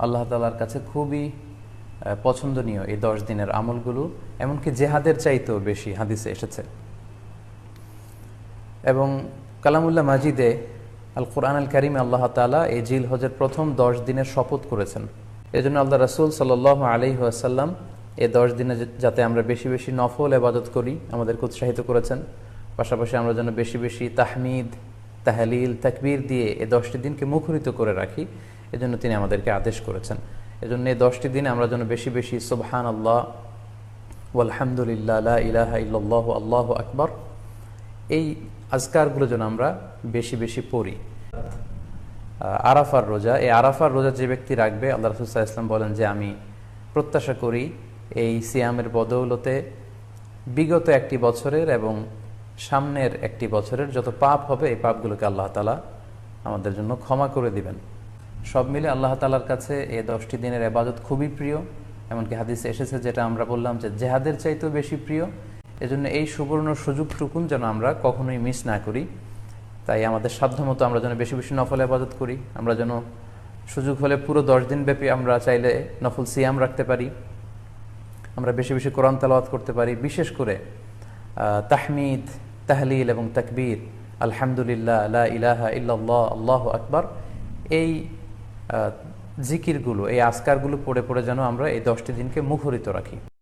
আল্লাহ তাআলার কাছে খুবই পছন্দনীয় এই 10 দিনের আমলগুলো, এমনকি জেহাদের চাইতেও বেশি হাদিসে এসেছে। এবং কালামুল্লাহ মাজিদে আল কোরআন আল কারিমে আল্লাহ তাআলা এই জিলহজের প্রথম 10 দিনের শপথ করেছেন। এজন্য আল্লাহ রাসূল সাল্লাল্লাহু আলাইহি ওয়াসাল্লাম এই 10 দিনে যাতে আমরা বেশি বেশি নফল ইবাদত করি আমাদেরকে উৎসাহিত করেছেন। পাশাপাশি আমরা যেন বেশি বেশি তাহমিদ, তাহলিল, তাকবীর দিয়ে এই 10টি দিনকে মুখরিত করে রাখি, এজন্য তিনি আমাদেরকে আদেশ করেছেন। এজন্য এই 10টি দিনে আমরা যেন বেশি বেশি সুবহানাল্লাহ ওয়ালহামদুলিল্লাহ লা ইলাহা ইল্লাল্লাহু আল্লাহু আকবার এই আজকারগুলো যেন আমরা বেশি বেশি পড়ি। আরাফার রোজা, এই আরাফার রোজা যে ব্যক্তি রাখবে, আল্লাহ রাসূল সাল্লাল্লাহু আলাইহি ওয়াসাল্লাম বলেন যে আমি প্রত্যাশা করি এই সিয়ামের বদৌলতে বিগত একটি বছরের এবং সামনের একটি বছরের যত পাপ হবে এই পাপগুলোকে আল্লাহ তাআলা আমাদের জন্য ক্ষমা করে দিবেন। সব মিলে আল্লাহ তাআলার কাছে এই 10টি দিনের ইবাদত খুবই প্রিয়। এমনকি হাদিসে এসেছে, যেটা আমরা বললাম, যে জেহাদের চাইতেও বেশি প্রিয়। এজন্য এই সুবর্ণ সুযোগটুকুন যেন আমরা কখনোই মিস না করি। তাই আমাদের সাধ্যমতো আমরা যেন বেশি বেশি নফল ইবাদত করি। আমরা যেন সুযোগ হলে পুরো 10 দিন ব্যাপী আমরা চাইলে নফল সিয়াম রাখতে পারি, আমরা বেশি বেশি কোরআন তেলাওয়াত করতে পারি। বিশেষ করে তাহমিদ, তাহলিল এবং তাকবীর, আলহামদুলিল্লাহ লা ইলাহা ইল্লাল্লাহ আল্লাহু আকবার, এই জিকিরগুলো, এই আজকারগুলো পড়ে পড়ে যেন আমরা এই 10টি দিনকে মুখরিত রাখি।